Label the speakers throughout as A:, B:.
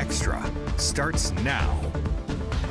A: Extra starts now.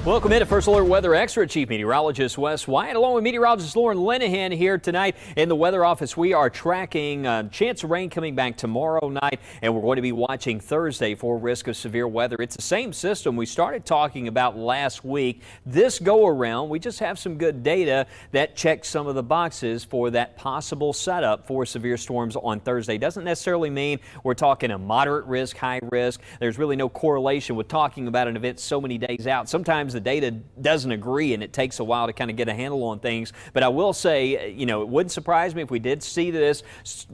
B: Welcome into First Alert Weather Extra. Chief Meteorologist Wes Wyatt along with meteorologist Lauren Linehan here tonight in the weather office. We are tracking chance of rain coming back tomorrow night, and we're going to be watching Thursday for risk of severe weather. It's the same system we started talking about last week. This go around, we just have some good data that checks some of the boxes for that possible setup for severe storms on Thursday. Doesn't necessarily mean we're talking a moderate risk, high risk. There's really no correlation with talking about an event so many days out. Sometimes the data doesn't agree and it takes a while to kind of get a handle on things. But I will say, it wouldn't surprise me if we did see this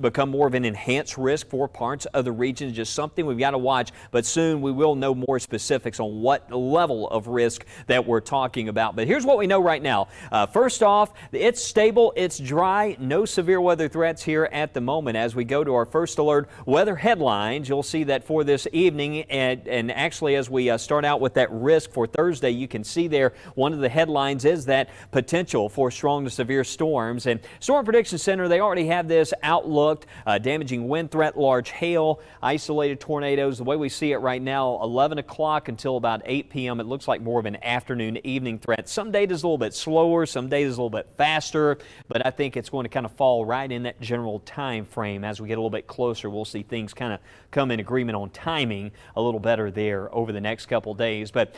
B: become more of an enhanced risk for parts of the region. Just something we've got to watch. But soon we will know more specifics on what level of risk that we're talking about. But here's what we know right now. First off, it's stable, it's dry, no severe weather threats here at the moment. As we go to our First Alert weather headlines, you'll see that for this evening, and actually as we start out with that risk for Thursday, you can see there one of the headlines is that potential for strong to severe storms. And Storm Prediction Center, they already have this outlooked. Damaging wind threat, large hail, isolated tornadoes. The way we see it right now, 11 o'clock until about 8 p.m. It looks like more of an afternoon evening threat. Some days a little bit slower, some days a little bit faster, but I think it's going to kind of fall right in that general time frame. As we get a little bit closer, we'll see things kind of come in agreement on timing a little better there over the next couple days. But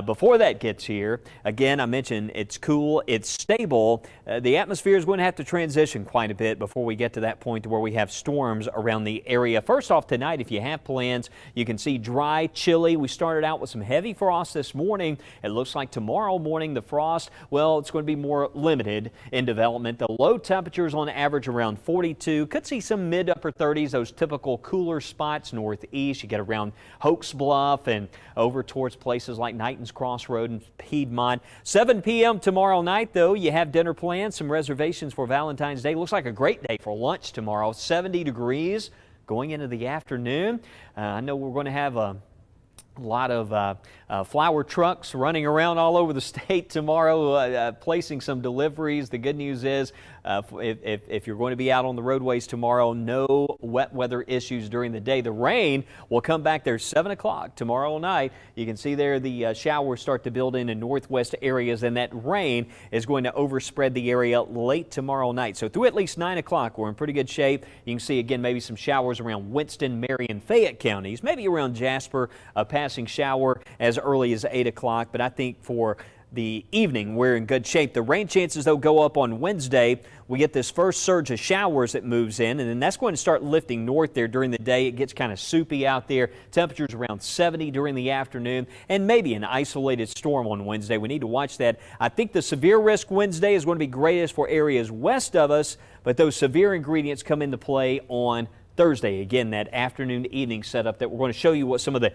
B: before that gets here, again, I mentioned it's cool, it's stable. The atmosphere is going to have to transition quite a bit before we get to that point to where we have storms around the area. First off tonight, if you have plans, you can see dry, chilly. We started out with some heavy frost this morning. It looks like tomorrow morning the frost, well, it's going to be more limited in development. The low temperatures on average around 42. Could see some mid upper 30s, those typical cooler spots northeast. You get around Hoax Bluff and over towards places like Knighton's Crossroad and Piedmont. 7 p.m. tomorrow night, though, you have dinner plans, some reservations for Valentine's Day. Looks like a great day for lunch tomorrow. 70 degrees going into the afternoon. I know we're going to have a lot of flower trucks running around all over the state tomorrow, placing some deliveries. The good news is if you're going to be out on the roadways tomorrow, no wet weather issues during the day. The rain will come back there 7 o'clock tomorrow night. You can see there the showers start to build in northwest areas, and that rain is going to overspread the area late tomorrow night. So through at least 9 o'clock, we're in pretty good shape. You can see again maybe some showers around Winston, Marion, Fayette counties, maybe around Jasper, passing shower as early as 8 o'clock. But I think for the evening, we're in good shape. The rain chances, though, go up on Wednesday. We get this first surge of showers that moves in, and then that's going to start lifting north there during the day. It gets kind of soupy out there. Temperatures around 70 during the afternoon, and maybe an isolated storm on Wednesday. We need to watch that. I think the severe risk Wednesday is going to be greatest for areas west of us, but those severe ingredients come into play on Thursday. Again, that afternoon evening setup that we're going to show you what some of the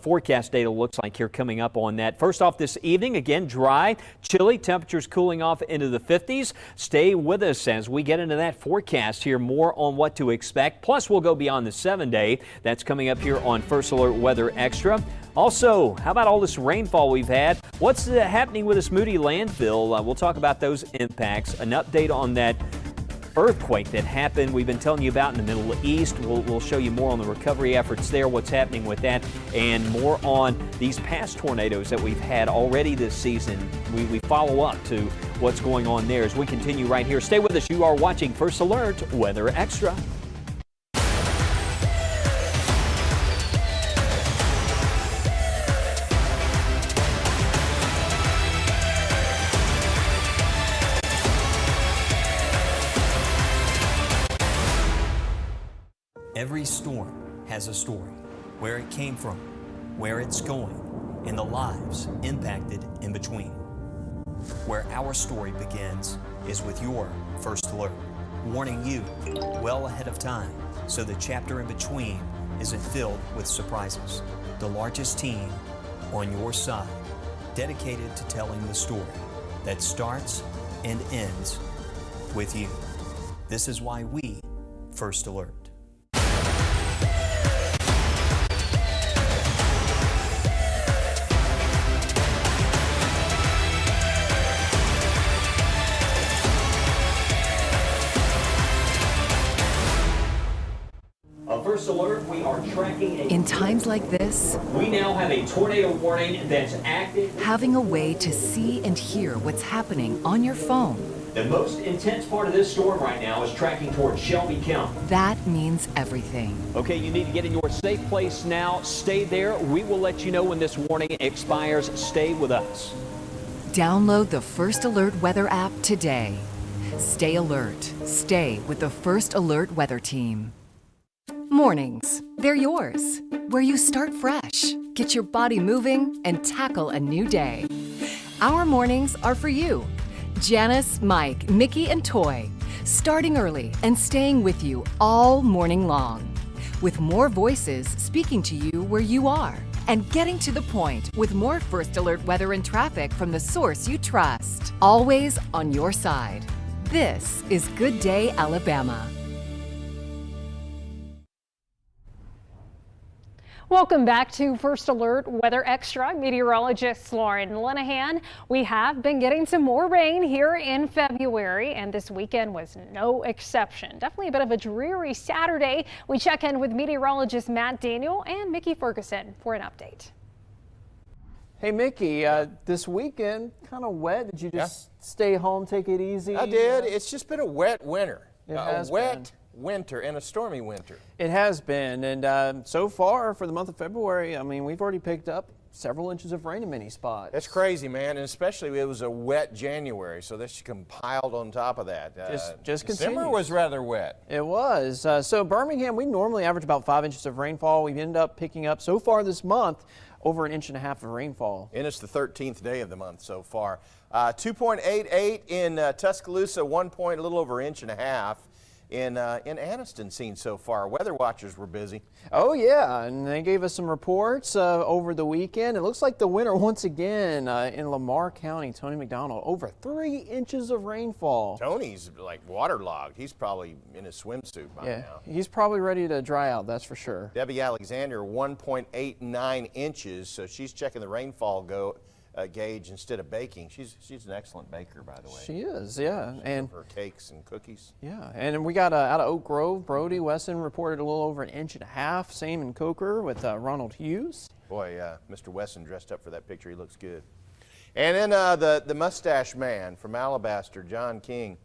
B: forecast data looks like here coming up on that. First off this evening, again, dry, chilly, temperatures cooling off into the 50s. Stay with us as we get into that forecast here, more on what to expect. Plus, we'll go beyond the 7-day. That's coming up here on First Alert Weather Extra. Also, how about all this rainfall we've had? What's happening with this Moody landfill? We'll talk about those impacts. An update on that earthquake that happened we've been telling you about in the Middle East. We'll show you more on the recovery efforts there, what's happening with that, and more on these past tornadoes that we've had already this season. We follow up to what's going on there as we continue right here. Stay with us. You are watching First Alert Weather Extra.
C: Every storm has a story, where it came from, where it's going, and the lives impacted in between. Where our story begins is with your First Alert, warning you well ahead of time so the chapter in between isn't filled with surprises. The largest team on your side, dedicated to telling the story that starts and ends with you. This is why we First Alert.
B: First Alert, we are are tracking
D: In times like this,
B: We now have a tornado warning that's active.
D: having a way to see and hear what's happening on your phone,
B: The most intense part of this storm right now is tracking towards Shelby County.
D: that means everything.
B: Okay, you need to get in your safe place now. Stay there. We will let you know when this warning expires. Stay with us.
D: Download the First Alert Weather app today. Stay alert. Stay with the First Alert Weather Team. Mornings, they're yours. Where you start fresh, get your body moving, and tackle a new day. Our mornings are for you. Janice, Mike, Mickey, and Toy, starting early and staying with you all morning long. With more voices speaking to you where you are and getting to the point with more First Alert weather and traffic from the source you trust. Always on your side. This is Good Day, Alabama.
E: Welcome back to First Alert Weather Extra. Meteorologist Lauren Linehan. We have been getting some more rain here in February, and this weekend was no exception. Definitely a bit of a dreary Saturday. We check in with meteorologist Matt Daniel and Mickey Ferguson for an update.
F: Hey Mickey, this weekend kind of wet. Did you just stay home, take it easy?
G: I did. It's just been a wet winter.
F: It
G: A
F: has
G: wet winter and a stormy winter.
F: It has been, and so far for the month of February, I mean, we've already picked up several inches of rain in many spots.
G: That's crazy, man, and especially it was a wet January, so this compiled on top of that.
F: Just
G: December
F: continues.
G: was rather wet.
F: It was. So Birmingham, we normally average about 5 inches of rainfall. We've ended up picking up so far this month over 1.5 inches of rainfall.
G: And it's the 13th day of the month so far. 2.88 in Tuscaloosa, a little over 1.5 inches. In Anniston seen so far. Weather watchers were busy.
F: Oh yeah, and they gave us some reports over the weekend. It looks like the winter once again in Lamar County. Tony McDonald, over 3 inches of rainfall.
G: Tony's like waterlogged. He's probably in his swimsuit by now.
F: He's probably ready to dry out, that's for sure.
G: Debbie Alexander, 1.89 inches, so she's checking the rainfall gauge instead of baking. She's an excellent baker, by the way.
F: She is, yeah. And
G: her cakes and cookies.
F: yeah, and we got out of Oak Grove, Brody Wesson reported a little over 1.5 inches. Same in Coker with Ronald Hughes.
G: Boy, Mr. Wesson dressed up for that picture. He looks good. And then the mustache man from Alabaster, John King,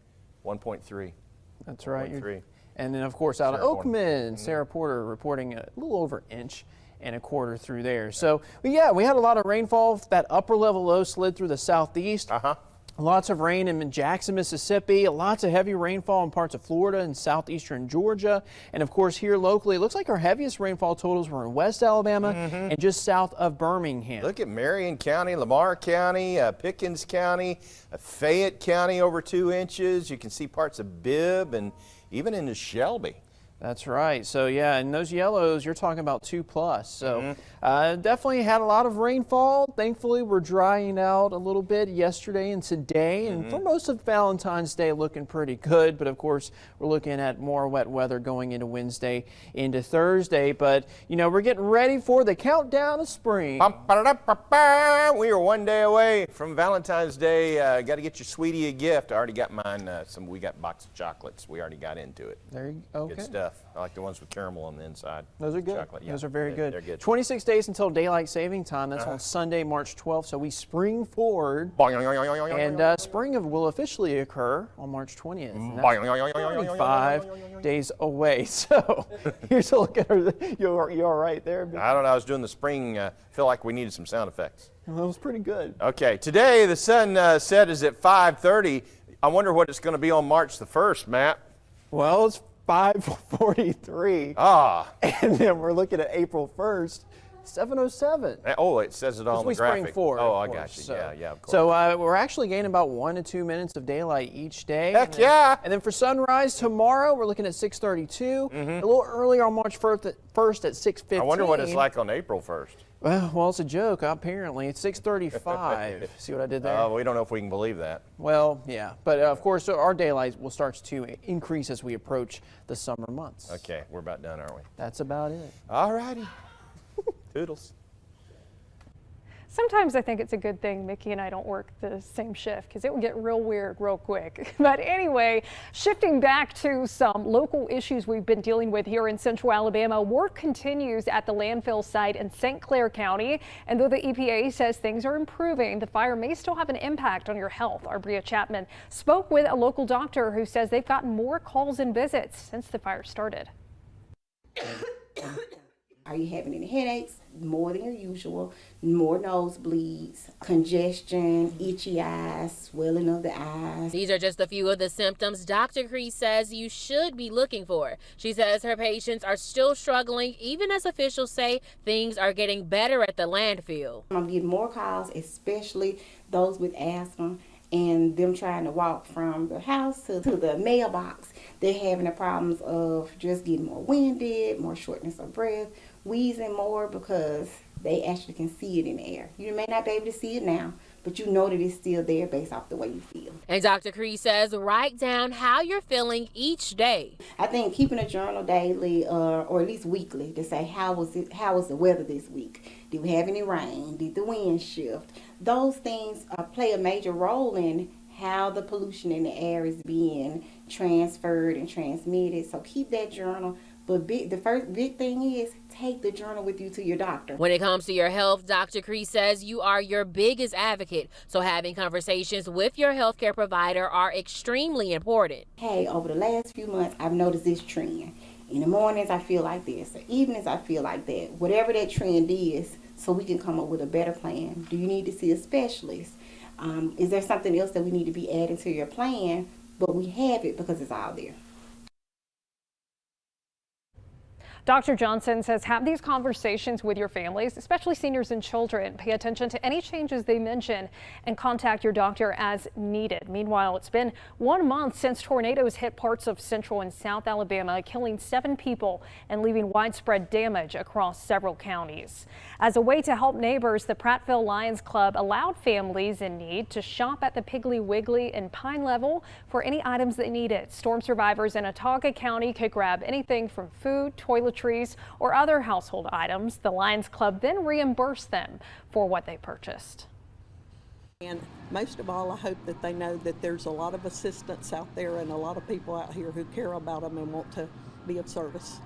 G: 1.3.
F: That's right.
G: 1.3.
F: And then, of course, out of
G: Sarah Porter.
F: Oakman, Sarah Porter reporting a little over 1.25 inches through there. So, but yeah, we had a lot of rainfall. That upper level low slid through the southeast. Lots of rain in Jackson, Mississippi. Lots of heavy rainfall in parts of Florida and southeastern Georgia. And of course, here locally, it looks like our heaviest rainfall totals were in West Alabama and just south of Birmingham.
G: Look at Marion County, Lamar County, Pickens County, Fayette County over 2 inches. You can see parts of Bibb and even into Shelby.
F: That's right. So yeah, and those yellows, you're talking about 2+. So definitely had a lot of rainfall. Thankfully, we're drying out a little bit yesterday and today, and for most of Valentine's Day, looking pretty good. But of course, we're looking at more wet weather going into Wednesday, into Thursday. But you know, we're getting ready for the countdown of spring.
G: We are 1 day away from Valentine's Day. Got to get your sweetie a gift. I already got mine. We got a box of chocolates. We already got into it.
F: There you go. Okay.
G: Good stuff. I like the ones with caramel on the inside.
F: Those are good.
G: Chocolate, yeah.
F: Those are very good.
G: They're good.
F: 26 days until daylight saving time. That's on Sunday, March 12th. So we spring forward. And spring will officially occur on March 20th. And that's 25 days away. So here's a look at her. You all right there?
G: I don't know. I was doing the spring. Feel like we needed some sound effects.
F: Well, that was pretty good.
G: Okay. Today the sun set is at 5:30. I wonder what it's going to be on March the 1st, Matt.
F: Well, it's 5:43. And then we're looking at April 1st, 7:07.
G: Oh, it says it on the graphic.
F: Spring forward,
G: oh, I
F: of
G: got
F: course.
G: you.
F: So,
G: Yeah, of course.
F: So we're actually gaining about 1 to 2 minutes of daylight each day.
G: Heck yeah!
F: And then for sunrise tomorrow, we're looking at 6:32. A little earlier on March 1st at 6:15.
G: I wonder what it's like on April 1st.
F: Well, it's a joke, apparently. It's 6:35. See what I did there?
G: We don't know if we can believe that.
F: Well, yeah. But, of course, our daylight will start to increase as we approach the summer months.
G: Okay, we're about done, aren't we?
F: That's about it.
G: All righty. Toodles.
E: Sometimes I think it's a good thing Mickey and I don't work the same shift because it would get real weird real quick. But anyway, shifting back to some local issues we've been dealing with here in central Alabama, work continues at the landfill site in St. Clair County. And though the EPA says things are improving, the fire may still have an impact on your health. Our Bria Chapman spoke with a local doctor who says they've gotten more calls and visits since the fire started.
H: Are you having any headaches? More than your usual, more nosebleeds, congestion, itchy eyes, swelling of the eyes.
I: These are just a few of the symptoms Dr. Cree says you should be looking for. She says her patients are still struggling, even as officials say things are getting better at the landfill.
H: I'm getting more calls, especially those with asthma and them trying to walk from the house to the mailbox. They're having the problems of just getting more winded, more shortness of breath, wheezing more because they actually can see it in the air. You may not be able to see it now, but you know that it's still there based off the way you feel.
I: And Dr. Cree says write down how you're feeling each day.
H: I think keeping a journal daily or at least weekly to say how was the weather this week? Did we have any rain? Did the wind shift? Those things play a major role in how the pollution in the air is being transferred and transmitted. So keep that journal. But the first big thing is take the journal with you to your doctor.
I: When it comes to your health, Dr. Cree says you are your biggest advocate. So having conversations with your healthcare provider are extremely important.
H: Hey, over the last few months, I've noticed this trend. In the mornings, I feel like this. The evenings, I feel like that. Whatever that trend is, so we can come up with a better plan. Do you need to see a specialist? Is there something else that we need to be adding to your plan? But we have it because it's all there.
E: Dr. Johnson says have these conversations with your families, especially seniors and children. Pay attention to any changes they mention and contact your doctor as needed. Meanwhile, it's been 1 month since tornadoes hit parts of central and south Alabama, killing 7 people and leaving widespread damage across several counties. As a way to help neighbors, the Prattville Lions Club allowed families in need to shop at the Piggly Wiggly and Pine Level for any items they needed. Storm survivors in Autauga County could grab anything from food, toiletries, or other household items. The Lions Club then reimbursed them for what they purchased.
J: And most of all, I hope that they know that there's a lot of assistance out there and a lot of people out here who care about them and want to be of service.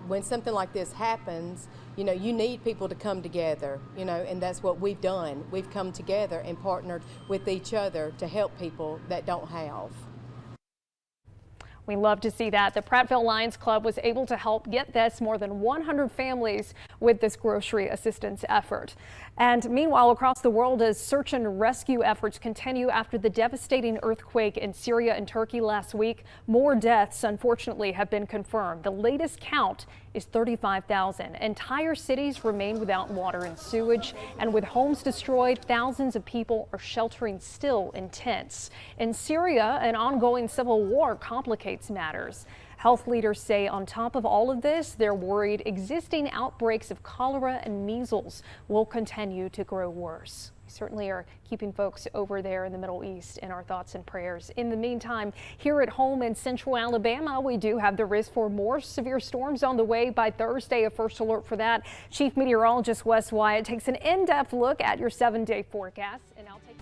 K: When something like this happens, you need people to come together, and that's what we've done. We've come together and partnered with each other to help people that don't have.
E: We love to see that. The Prattville Lions Club was able to help get this more than 100 families with this grocery assistance effort. And meanwhile, across the world, as search and rescue efforts continue after the devastating earthquake in Syria and Turkey last week, more deaths, unfortunately, have been confirmed. The latest count is 35,000. Entire cities remain without water and sewage, and with homes destroyed, thousands of people are sheltering still in tents. In Syria, an ongoing civil war complicates matters. Health leaders say on top of all of this, they're worried existing outbreaks of cholera and measles will continue to grow worse. We certainly are keeping folks over there in the Middle East in our thoughts and prayers. In the meantime, here at home in central Alabama, we do have the risk for more severe storms on the way by Thursday. A first alert for that. Chief Meteorologist Wes Wyatt takes an in-depth look at your 7-day forecast, and I'll take you.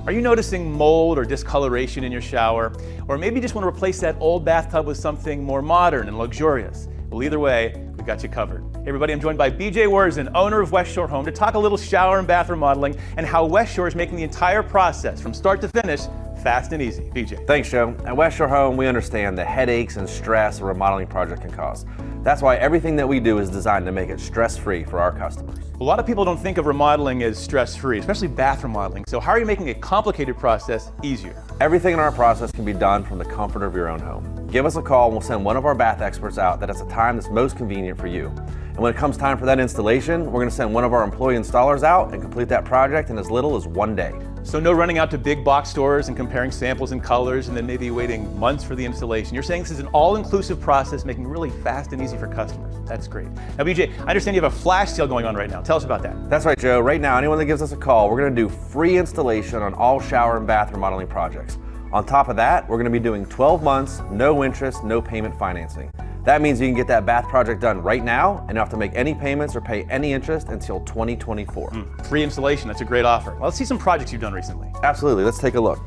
L: Are you noticing mold or discoloration in your shower? Or maybe you just want to replace that old bathtub with something more modern and luxurious? Well, either way, we got you covered. Hey everybody, I'm joined by BJ Worzen, owner of West Shore Home, to talk a little shower and bath remodeling and how West Shore is making the entire process from start to finish fast and easy. BJ.
M: Thanks, Joe. At West Shore Home, we understand the headaches and stress a remodeling project can cause. That's why everything that we do is designed to make it stress-free for our customers.
L: A lot of people don't think of remodeling as stress-free, especially bath remodeling. So how are you making a complicated process easier?
M: Everything in our process can be done from the comfort of your own home. Give us a call and we'll send one of our bath experts out that has a time that's most convenient for you. And when it comes time for that installation, we're going to send one of our employee installers out and complete that project in as little as 1 day.
L: So no running out to big box stores and comparing samples and colors and then maybe waiting months for the installation. You're saying this is an all-inclusive process, making it really fast and easy for customers. That's great. Now, BJ, I understand you have a flash sale going on right now. Tell us about that.
M: That's right, Joe. Right now, anyone that gives us a call, we're going to do free installation on all shower and bath remodeling projects. On top of that, we're going to be doing 12 months, no interest, no payment financing. That means you can get that bath project done right now and not have to make any payments or pay any interest until 2024.
L: Free installation, that's a great offer. Well, let's see some projects you've done recently.
M: Absolutely, let's take a look.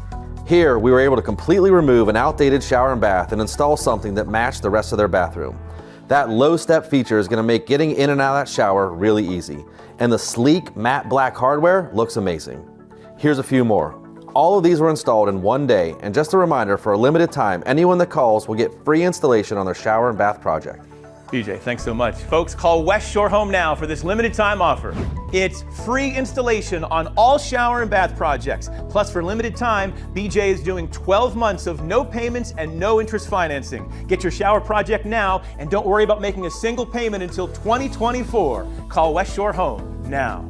M: Here, we were able to completely remove an outdated shower and bath and install something that matched the rest of their bathroom. That low step feature is going to make getting in and out of that shower really easy. And the sleek matte black hardware looks amazing. Here's a few more. All of these were installed in one day, and just a reminder, for a limited time, anyone that calls will get free installation on their shower and bath project.
L: BJ, thanks so much. Folks, call West Shore Home now for this limited time offer. It's free installation on all shower and bath projects. Plus, for limited time, BJ is doing 12 months of no payments and no interest financing. Get your shower project now and don't worry about making a single payment until 2024. Call West Shore Home now.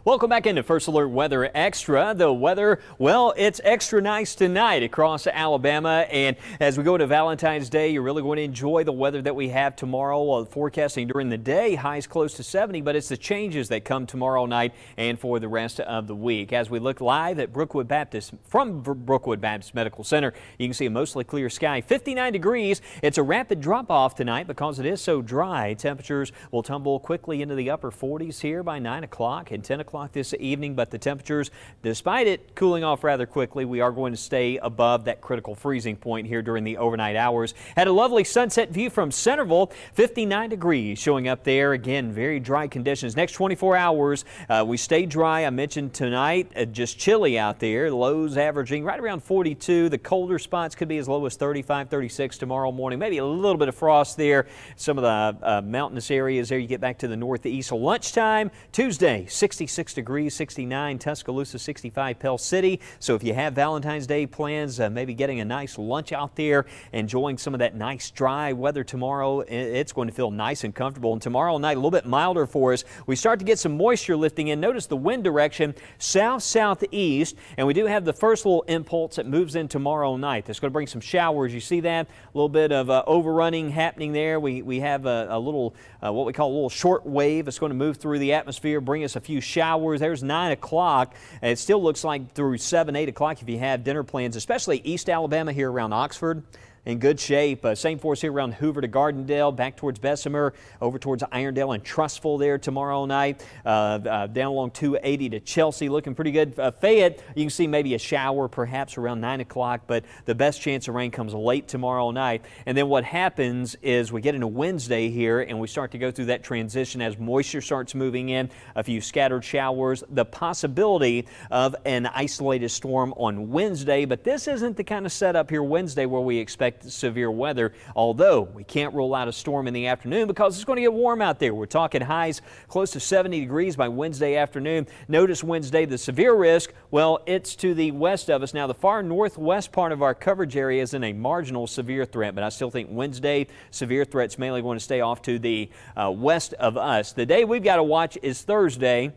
B: Welcome back into First Alert Weather Extra. The weather, well, it's extra nice tonight across Alabama. And as we go to Valentine's Day, you're really going to enjoy the weather that we have tomorrow. Forecasting during the day, highs close to 70, but it's the changes that come tomorrow night and for the rest of the week. As we look live at Brookwood Baptist, from Brookwood Baptist Medical Center, you can see a mostly clear sky, 59 degrees. It's a rapid drop off tonight because it is so dry. Temperatures will tumble quickly into the upper 40s here by 9 o'clock and 10 o'clock this evening, but the temperatures, despite it cooling off rather quickly, we are going to stay above that critical freezing point here during the overnight hours. Had a lovely sunset view from Centerville, 59 degrees showing up there. Again, very dry conditions. Next 24 hours, we stay dry. I mentioned tonight, just chilly out there. Lows averaging right around 42. The colder spots could be as low as 35, 36 tomorrow morning. Maybe a little bit of frost there. Some of the mountainous areas there. You get back to the northeast. So lunchtime, Tuesday, 66 degrees, 69 Tuscaloosa, 65 Pell City. So if you have Valentine's Day plans, maybe getting a nice lunch out there, enjoying some of that nice dry weather tomorrow, it's going to feel nice and comfortable. And tomorrow night, a little bit milder for us. We start to get some moisture lifting in. Notice the wind direction, south-southeast, and we do have the first little impulse that moves in tomorrow night. That's going to bring some showers. You see that? A little bit of overrunning happening there. We have a little, what we call a little short wave. It's going to move through the atmosphere, bring us a few showers. There's 9 o'clock. It still looks like through 7, 8 o'clock if you have dinner plans, especially East Alabama here around Oxford. In good shape. Same for us here around Hoover to Gardendale, back towards Bessemer, over towards Irondale and Trussville there tomorrow night. Down along 280 to Chelsea, looking pretty good. Fayette, you can see maybe a shower perhaps around 9 o'clock, but the best chance of rain comes late tomorrow night. And then what happens is we get into Wednesday here and we start to go through that transition as moisture starts moving in, a few scattered showers, the possibility of an isolated storm on Wednesday, but this isn't the kind of setup here Wednesday where we expect severe weather, although we can't rule out a storm in the afternoon because it's going to get warm out there. We're talking highs close to 70 degrees by Wednesday afternoon. Notice Wednesday, the severe risk, well, it's to the west of us. Now, the far northwest part of our coverage area is in a marginal severe threat, but I still think Wednesday severe threats mainly going to stay off to the west of us. The day we've got to watch is Thursday.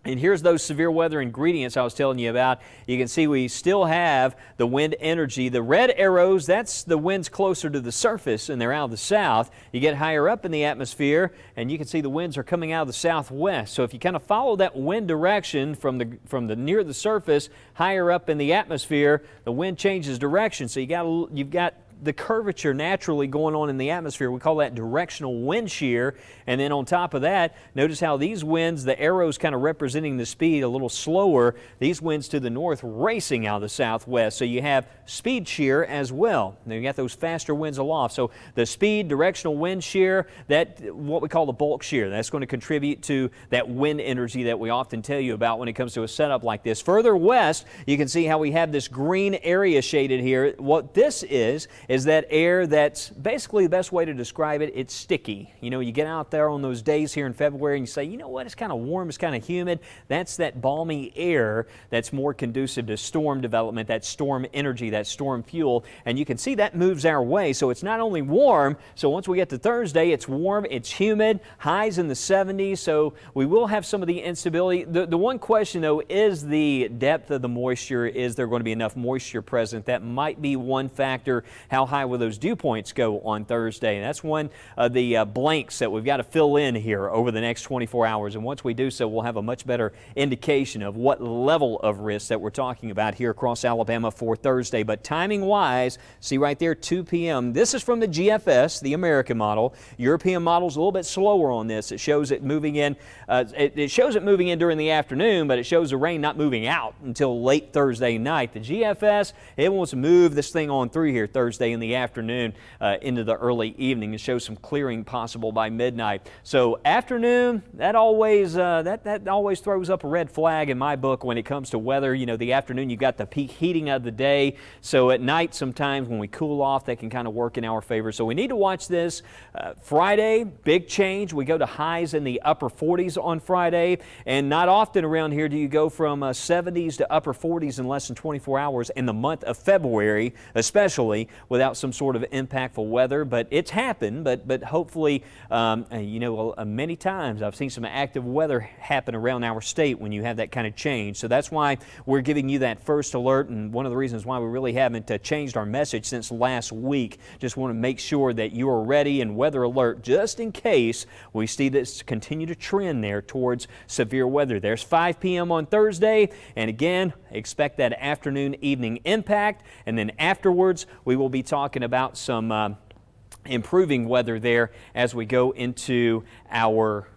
B: And here's those severe weather ingredients I was telling you about. You can see we still have the wind energy. The red arrows, that's the winds closer to the surface, and they're out of the south. You get higher up in the atmosphere, and you can see the winds are coming out of the southwest. So if you kind of follow that wind direction from the near the surface, higher up in the atmosphere, the wind changes direction. So you've got the curvature naturally going on in the atmosphere. We call that directional wind shear. And then on top of that, notice how these winds, the arrows kind of representing the speed a little slower, these winds to the north racing out of the southwest. So you have speed shear as well. Now you got those faster winds aloft. So the speed, directional wind shear, that what we call the bulk shear, that's going to contribute to that wind energy that we often tell you about when it comes to a setup like this. Further west, you can see how we have this green area shaded here. What this is that air that's basically the best way to describe it, it's sticky. You know, you get out there on those days here in February and you say, you know what, it's kind of warm, it's kind of humid. That's that balmy air that's more conducive to storm development, that storm energy, that storm fuel. And you can see that moves our way. So it's not only warm, so once we get to Thursday, it's warm, it's humid, highs in the 70s. So we will have some of the instability. The one question though is the depth of the moisture. Is there going to be enough moisture present? That might be one factor. how high will those dew points go on Thursday. And that's one of the blanks that we've got to fill in here over the next 24 hours. And once we do so, we'll have a much better indication of what level of risk that we're talking about here across Alabama for Thursday. But timing-wise, see right there, 2 p.m. This is from the GFS, the American model. European model's a little bit slower on this. It shows it moving in. It shows it moving in during the afternoon, but it shows the rain not moving out until late Thursday night. The GFS, it wants to move this thing on through here Thursday in the afternoon into the early evening and show some clearing possible by midnight. So afternoon, that always throws up a red flag in my book when it comes to weather. You know, the afternoon, you got the peak heating of the day. So at night, sometimes when we cool off, that can kind of work in our favor. So we need to watch this. Friday, big change. We go to highs in the upper 40s on Friday, and not often around here do you go from 70s to upper 40s in less than 24 hours in the month of February, especially without some sort of impactful weather. But it's happened, but hopefully, you know, many times I've seen some active weather happen around our state when you have that kind of change. So that's why we're giving you that first alert, and one of the reasons why we really haven't changed our message since last week. Just want to make sure that you are ready and weather alert just in case we see this continue to trend there towards severe weather. There's 5 p.m. on Thursday, and again, expect that afternoon, evening impact, and then afterwards we will be talking about some improving weather there as we go into our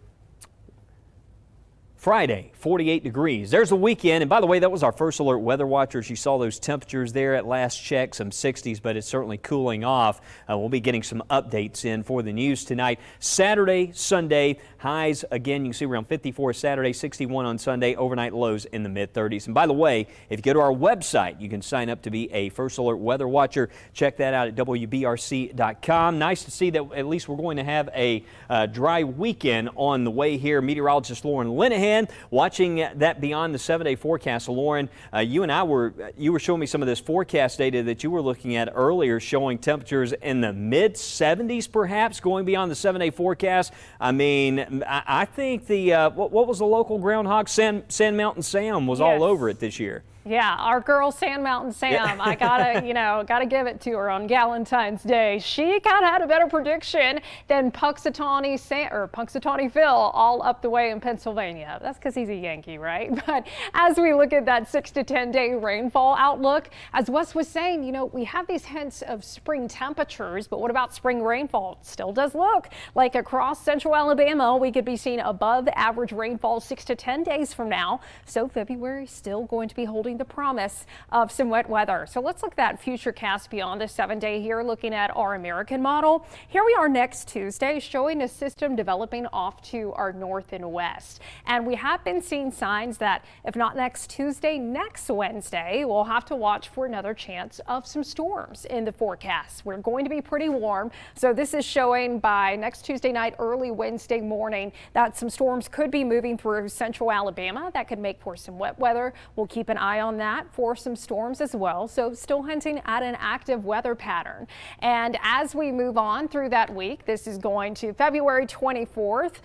B: Friday, 48 degrees. There's the weekend. And by the way, that was our first alert weather watchers. You saw those temperatures there at last check, some 60s, but it's certainly cooling off. We'll be getting some updates in for the news tonight. Saturday, Sunday, highs again, you can see around 54 Saturday, 61 on Sunday, overnight lows in the mid-30s. And by the way, if you go to our website, you can sign up to be a first alert weather watcher. Check that out at WBRC.com. Nice to see that at least we're going to have a dry weekend on the way here. Meteorologist Lauren Linehan watching that beyond the 7-day forecast. So Lauren, you were showing me some of this forecast data that you were looking at earlier, showing temperatures in the mid 70s perhaps going beyond the 7-day forecast. I mean, I think the what was the local groundhog? Sand Mountain Sam was all over it this year.
E: Yeah, our girl Sand Mountain Sam, I gotta give it to her on Galentine's Day. She kind of had a better prediction than Punxsutawney Phil all up the way in Pennsylvania. That's because he's a Yankee, right? But as we look at that 6 to 10 day rainfall outlook, as Wes was saying, you know, we have these hints of spring temperatures, but what about spring rainfall? It still does look like across central Alabama, we could be seeing above average rainfall 6 to 10 days from now. So February is still going to be holding the promise of some wet weather. So let's look at that future cast beyond the 7-day here, looking at our American model. Here we are next Tuesday, showing a system developing off to our north and west. And we have been seeing signs that if not next Tuesday, next Wednesday, we'll have to watch for another chance of some storms in the forecast. We're going to be pretty warm. So this is showing by next Tuesday night, early Wednesday morning, that some storms could be moving through central Alabama. That could make for some wet weather. We'll keep an eye on that for some storms as well. So still hinting at an active weather pattern. And as we move on through that week, this is going to February 24th.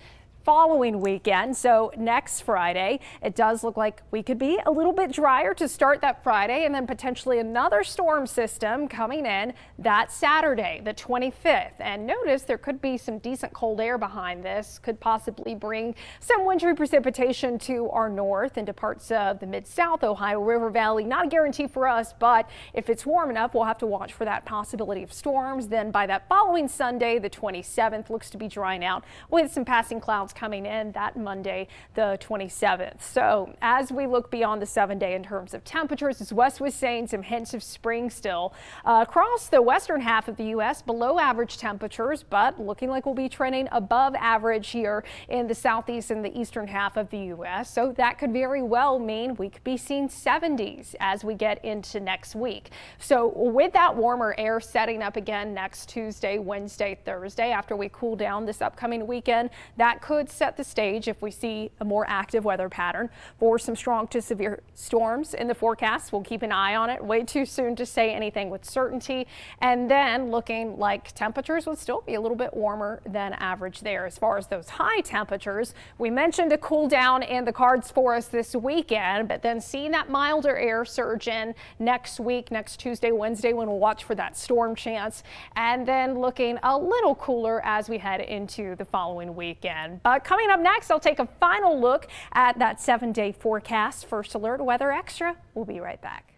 E: Following weekend, so next Friday, it does look like we could be a little bit drier to start that Friday, and then potentially another storm system coming in that Saturday, the 25th. And notice there could be some decent cold air behind this, could possibly bring some wintry precipitation to our north into parts of the mid-south Ohio River Valley. Not a guarantee for us, but if it's warm enough, we'll have to watch for that possibility of storms. Then by that following Sunday, the 27th, looks to be drying out with some passing clouds coming in that Monday, the 27th. So as we look beyond the 7-day in terms of temperatures, as Wes was saying, some hints of spring still across the western half of the U.S. below average temperatures, but looking like we'll be trending above average here in the southeast and the eastern half of the U.S. So that could very well mean we could be seeing 70s as we get into next week. So with that warmer air setting up again next Tuesday, Wednesday, Thursday, after we cool down this upcoming weekend, that could could set the stage if we see a more active weather pattern for some strong to severe storms in the forecast. We'll keep an eye on it. Way too soon to say anything with certainty. And then looking like temperatures would still be a little bit warmer than average there. As far as those high temperatures, we mentioned a cool down in the cards for us this weekend, but then seeing that milder air surge in next week, next Tuesday, Wednesday, when we'll watch for that storm chance, and then looking a little cooler as we head into the following weekend. But coming up next, I'll take a final look at that 7-day forecast. First Alert Weather Extra. We'll be right back.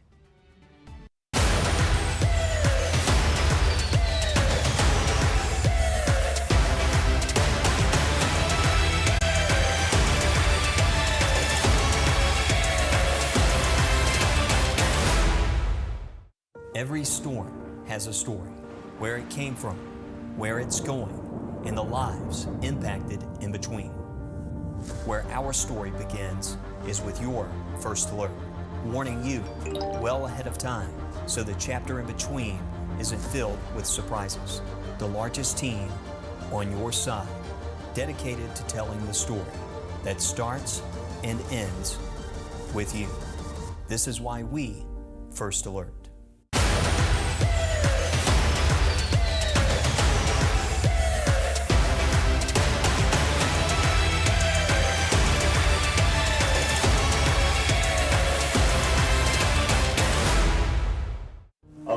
C: Every storm has a story, where it came from, where it's going, and the lives impacted in between. Where our story begins is with your First Alert, warning you well ahead of time so the chapter in between isn't filled with surprises. The largest team on your side, dedicated to telling the story that starts and ends with you. This is why we First Alert.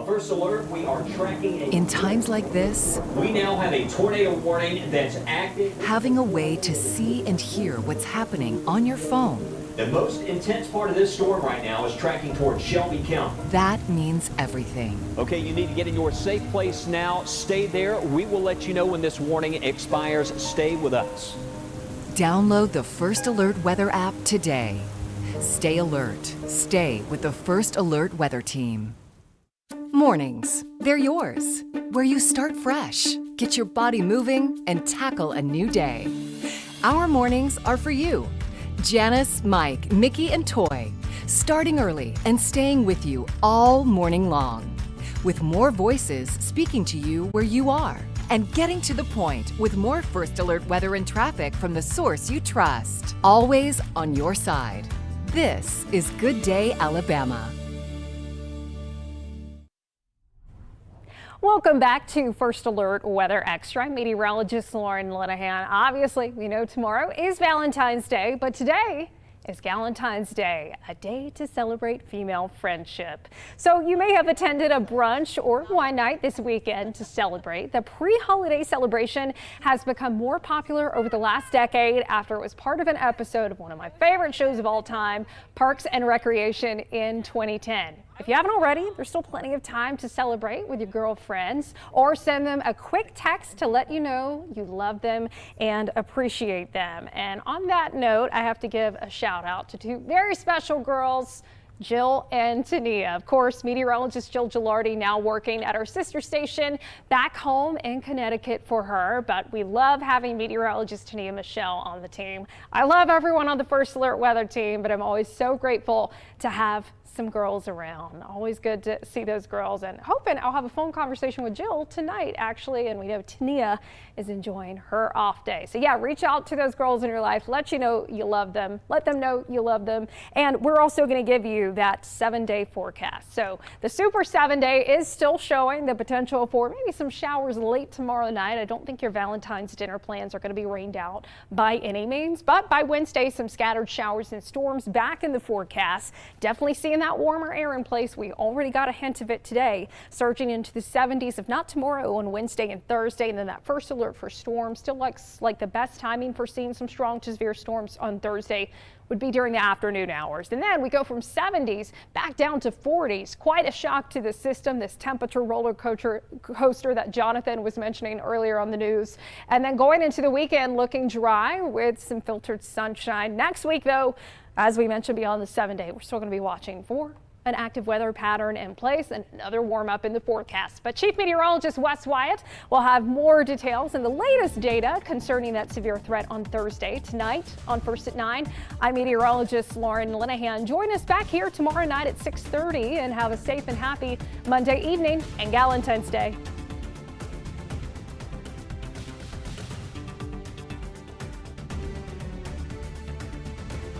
B: First Alert, we are tracking
D: In times like this,
B: we now have a tornado warning that's active.
D: having a way to see and hear what's happening on your phone,
B: The most intense part of this storm right now is tracking towards Shelby County.
D: that means everything.
B: Okay, you need to get in your safe place now. Stay there. We will let you know when this warning expires. Stay with us.
D: Download the First Alert Weather app today. Stay alert. Stay with the First Alert Weather Team. Mornings, they're yours. Where you start fresh, get your body moving, and tackle a new day. Our mornings are for you. Janice, Mike, Mickey, and Toy, starting early and staying with you all morning long. With more voices speaking to you where you are, and getting to the point with more First Alert weather and traffic from the source you trust. Always on your side. This is Good Day, Alabama.
E: Welcome back to First Alert Weather Extra. I'm meteorologist Lauren Linehan. Obviously, we know tomorrow is Valentine's Day, but today is Galentine's Day, a day to celebrate female friendship. So you may have attended a brunch or wine night this weekend to celebrate. The pre-holiday celebration has become more popular over the last decade after it was part of an episode of one of my favorite shows of all time, Parks and Recreation, in 2010. If you haven't already, there's still plenty of time to celebrate with your girlfriends or send them a quick text to let you know you love them and appreciate them. And on that note, I have to give a shout out to two very special girls, Jill and Tania. Of course, meteorologist Jill Gilardi now working at our sister station back home in Connecticut for her, but we love having meteorologist Tania Michelle on the team. I love everyone on the First Alert Weather team, but I'm always so grateful to have some girls around. Always good to see those girls, and hoping I'll have a phone conversation with Jill tonight actually, and we know Tania is enjoying her off day. So yeah, reach out to those girls in your life, let you know you love them, let them know you love them, and we're also going to give you that 7-day forecast. So the Super 7-day is still showing the potential for maybe some showers late tomorrow night. I don't think your Valentine's dinner plans are going to be rained out by any means, but by Wednesday, some scattered showers and storms back in the forecast. Definitely seeing that warmer air in place. We already got a hint of it today, surging into the 70s, if not tomorrow, on Wednesday and Thursday. And then that first alert for storms still looks like the best timing for seeing some strong to severe storms on Thursday would be during the afternoon hours. And then we go from 70s back down to 40s. Quite a shock to the system, this temperature roller coaster that Jonathan was mentioning earlier on the news. And then going into the weekend looking dry with some filtered sunshine. Next week, though, as we mentioned, beyond the 7-day, we're still going to be watching for an active weather pattern in place and another warm up in the forecast. But Chief Meteorologist Wes Wyatt will have more details and the latest data concerning that severe threat on Thursday. Tonight on First at 9, I'm meteorologist Lauren Linehan. Join us back here tomorrow night at 6:30 and have a safe and happy Monday evening and Galentine's Day.